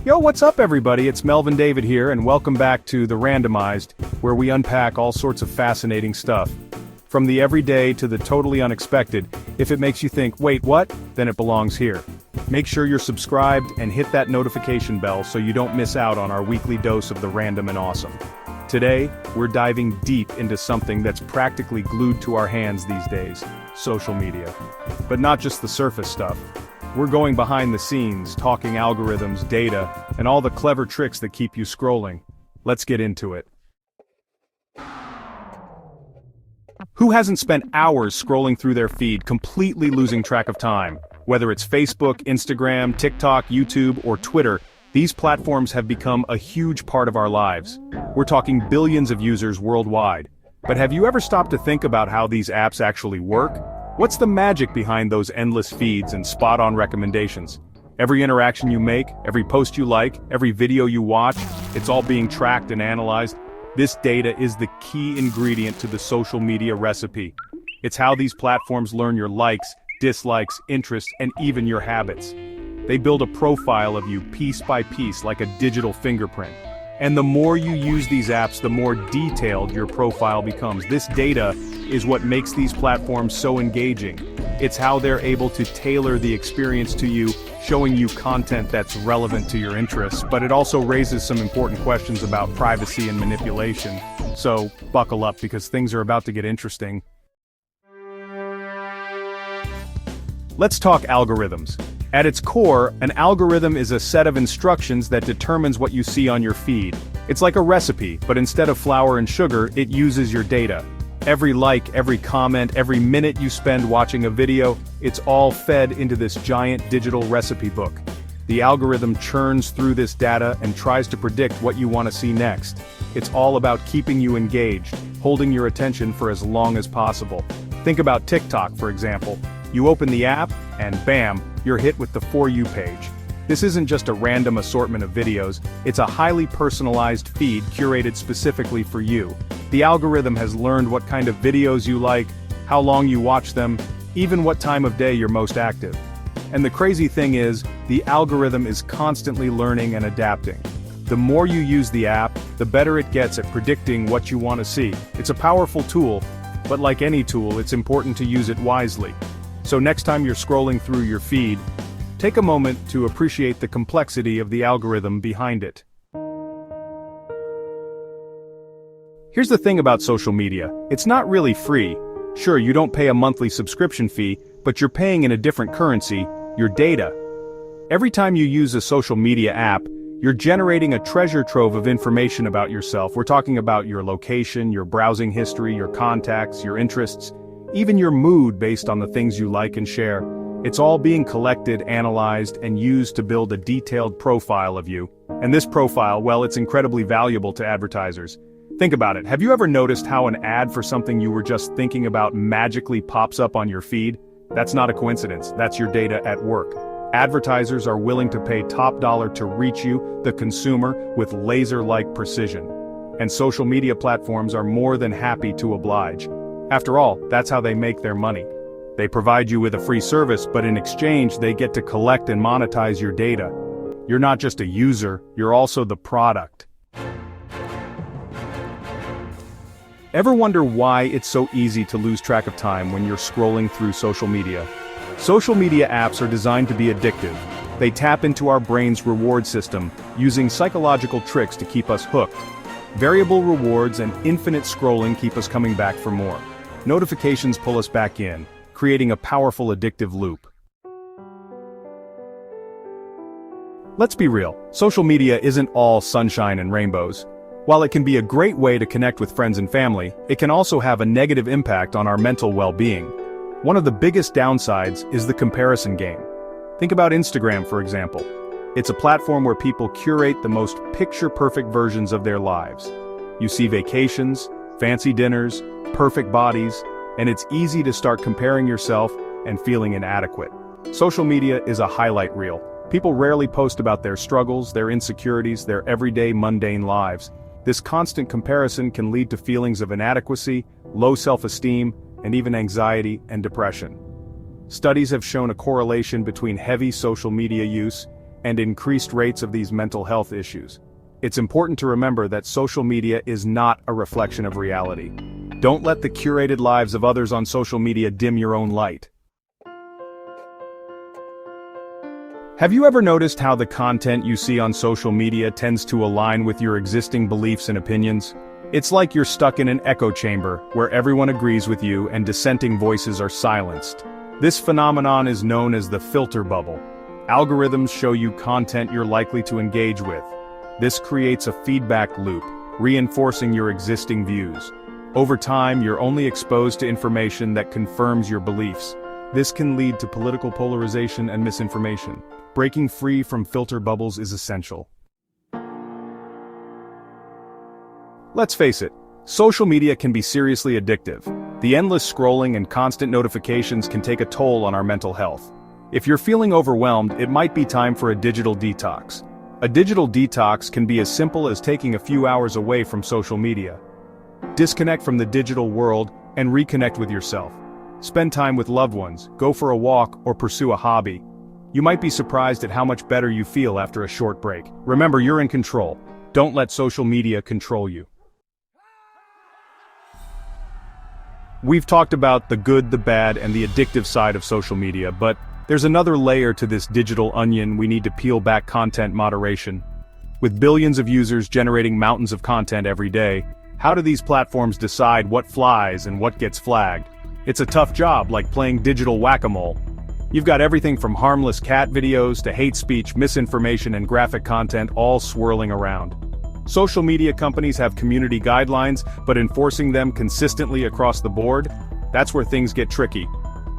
Yo, what's up everybody? It's Melvin David here and welcome back to the Randomized, where we unpack all sorts of fascinating stuff. From the everyday to the totally unexpected. If it makes you think, wait, what? Then it belongs here. Make sure you're subscribed and hit that notification bell so you don't miss out on our weekly dose of the random and awesome. Today, we're diving deep into something that's practically glued to our hands these days, social media. But not just the surface stuff. We're going behind the scenes, talking algorithms, data, and all the clever tricks that keep you scrolling. Let's get into it. Who hasn't spent hours scrolling through their feed, completely losing track of time? Whether it's Facebook, Instagram, TikTok, YouTube, or Twitter, these platforms have become a huge part of our lives. We're talking billions of users worldwide. But have you ever stopped to think about how these apps actually work? What's the magic behind those endless feeds and spot-on recommendations? Every interaction you make, every post you like, every video you watch, it's all being tracked and analyzed. This data is the key ingredient to the social media recipe. It's how these platforms learn your likes, dislikes, interests, and even your habits. They build a profile of you piece by piece like a digital fingerprint. And the more you use these apps, the more detailed your profile becomes. This data is what makes these platforms so engaging. It's how they're able to tailor the experience to you, showing you content that's relevant to your interests, but it also raises some important questions about privacy and manipulation. So, buckle up because things are about to get interesting. Let's talk algorithms. At its core, an algorithm is a set of instructions that determines what you see on your feed. It's like a recipe, but instead of flour and sugar, it uses your data. Every like, every comment, every minute you spend watching a video, it's all fed into this giant digital recipe book. The algorithm churns through this data and tries to predict what you want to see next. It's all about keeping you engaged, holding your attention for as long as possible. Think about TikTok, for example. You open the app, and bam, you're hit with the For You page. This isn't just a random assortment of videos, it's a highly personalized feed curated specifically for you. The algorithm has learned what kind of videos you like, how long you watch them, even what time of day you're most active. And the crazy thing is, the algorithm is constantly learning and adapting. The more you use the app, the better it gets at predicting what you want to see. It's a powerful tool, but like any tool, it's important to use it wisely. So next time you're scrolling through your feed, take a moment to appreciate the complexity of the algorithm behind it. Here's the thing about social media, it's not really free. Sure, you don't pay a monthly subscription fee, but you're paying in a different currency, your data. Every time you use a social media app, you're generating a treasure trove of information about yourself. We're talking about your location, your browsing history, your contacts, your interests, even your mood based on the things you like and share. It's all being collected, analyzed, and used to build a detailed profile of you. And this profile, well, it's incredibly valuable to advertisers. Think about it, have you ever noticed how an ad for something you were just thinking about magically pops up on your feed? That's not a coincidence, that's your data at work. Advertisers are willing to pay top dollar to reach you, the consumer, with laser-like precision. And social media platforms are more than happy to oblige. After all, that's how they make their money. They provide you with a free service, but in exchange they get to collect and monetize your data. You're not just a user, you're also the product. Ever wonder why it's so easy to lose track of time when you're scrolling through social media? Social media apps are designed to be addictive. They tap into our brain's reward system, using psychological tricks to keep us hooked. Variable rewards and infinite scrolling keep us coming back for more. Notifications pull us back in, creating a powerful addictive loop. Let's be real, social media isn't all sunshine and rainbows. While it can be a great way to connect with friends and family, it can also have a negative impact on our mental well-being. One of the biggest downsides is the comparison game. Think about Instagram, for example. It's a platform where people curate the most picture-perfect versions of their lives. You see vacations, fancy dinners, perfect bodies, and it's easy to start comparing yourself and feeling inadequate. Social media is a highlight reel. People rarely post about their struggles, their insecurities, their everyday mundane lives. This constant comparison can lead to feelings of inadequacy, low self-esteem, and even anxiety and depression. Studies have shown a correlation between heavy social media use and increased rates of these mental health issues. It's important to remember that social media is not a reflection of reality. Don't let the curated lives of others on social media dim your own light. Have you ever noticed how the content you see on social media tends to align with your existing beliefs and opinions? It's like you're stuck in an echo chamber, where everyone agrees with you and dissenting voices are silenced. This phenomenon is known as the filter bubble. Algorithms show you content you're likely to engage with. This creates a feedback loop, reinforcing your existing views. Over time, you're only exposed to information that confirms your beliefs. This can lead to political polarization and misinformation. Breaking free from filter bubbles is essential. Let's face it, social media can be seriously addictive. The endless scrolling and constant notifications can take a toll on our mental health. If you're feeling overwhelmed, it might be time for a digital detox. A digital detox can be as simple as taking a few hours away from social media. Disconnect from the digital world and reconnect with yourself. Spend time with loved ones, go for a walk, or pursue a hobby. You might be surprised at how much better you feel after a short break. Remember, you're in control. Don't let social media control you. We've talked about the good, the bad, and the addictive side of social media, but there's another layer to this digital onion we need to peel back: content moderation. With billions of users generating mountains of content every day, how do these platforms decide what flies and what gets flagged? It's a tough job, like playing digital whack-a-mole. You've got everything from harmless cat videos to hate speech, misinformation, and graphic content all swirling around. Social media companies have community guidelines, but enforcing them consistently across the board? That's where things get tricky.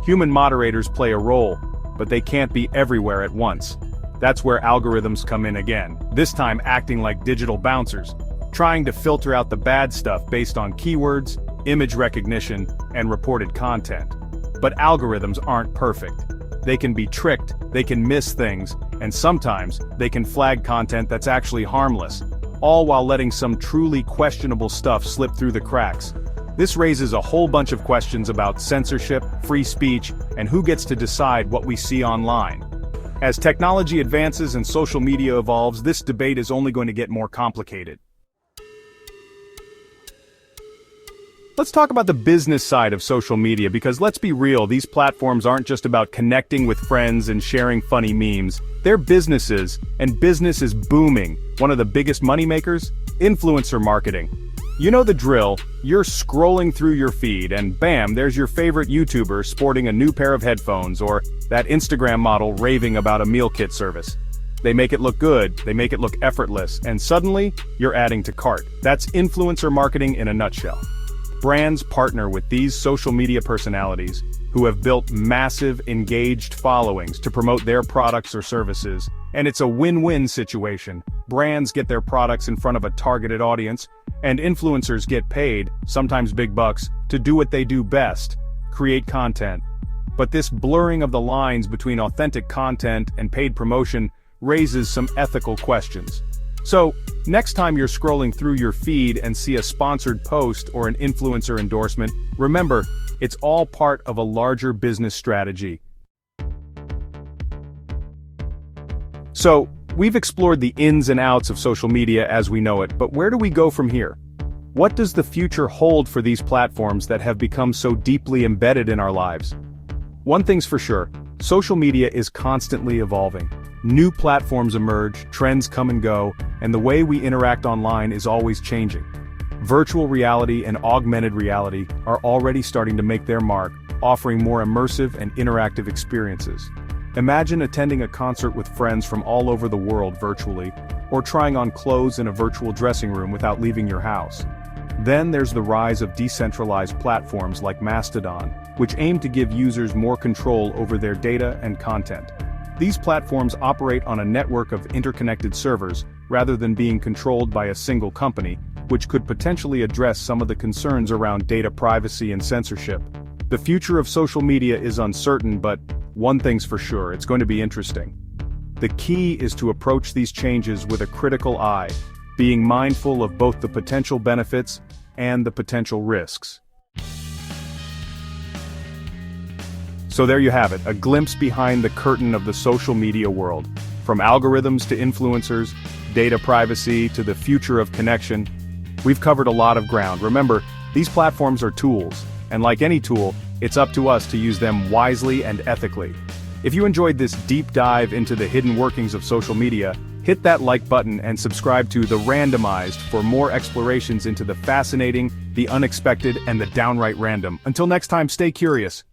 Human moderators play a role, but they can't be everywhere at once. That's where algorithms come in again, this time acting like digital bouncers, trying to filter out the bad stuff based on keywords, image recognition, and reported content. But algorithms aren't perfect. They can be tricked, they can miss things, and sometimes they can flag content that's actually harmless, all while letting some truly questionable stuff slip through the cracks. This raises a whole bunch of questions about censorship, free speech, and who gets to decide what we see online. As technology advances and social media evolves, this debate is only going to get more complicated. Let's talk about the business side of social media, because let's be real, these platforms aren't just about connecting with friends and sharing funny memes. They're businesses, and business is booming. One of the biggest moneymakers? Influencer marketing. You know the drill. You're scrolling through your feed and bam, there's your favorite YouTuber sporting a new pair of headphones, or that Instagram model raving about a meal kit service. They make it look good, they make it look effortless, and suddenly, you're adding to cart. That's influencer marketing in a nutshell. Brands partner with these social media personalities who have built massive, engaged followings to promote their products or services, and it's a win-win situation. Brands get their products in front of a targeted audience, and influencers get paid, sometimes big bucks, to do what they do best: create content. But this blurring of the lines between authentic content and paid promotion raises some ethical questions. So, next time you're scrolling through your feed and see a sponsored post or an influencer endorsement, remember, it's all part of a larger business strategy. So, we've explored the ins and outs of social media as we know it, but where do we go from here? What does the future hold for these platforms that have become so deeply embedded in our lives? One thing's for sure, social media is constantly evolving. New platforms emerge, trends come and go, and the way we interact online is always changing. Virtual reality and augmented reality are already starting to make their mark, offering more immersive and interactive experiences. Imagine attending a concert with friends from all over the world virtually, or trying on clothes in a virtual dressing room without leaving your house. Then there's the rise of decentralized platforms like Mastodon, which aim to give users more control over their data and content. These platforms operate on a network of interconnected servers, rather than being controlled by a single company, which could potentially address some of the concerns around data privacy and censorship. The future of social media is uncertain, but one thing's for sure, it's going to be interesting. The key is to approach these changes with a critical eye, being mindful of both the potential benefits and the potential risks. So there you have it, a glimpse behind the curtain of the social media world. From From algorithms to influencers, data privacy to the future of connection, we've covered a lot of ground. Remember, these platforms are tools, and like any tool, it's up to us to use them wisely and ethically. If you enjoyed this deep dive into the hidden workings of social media, hit that like button and subscribe to The Randomized for more explorations into the fascinating, the unexpected, and the downright random. Until next time, stay curious.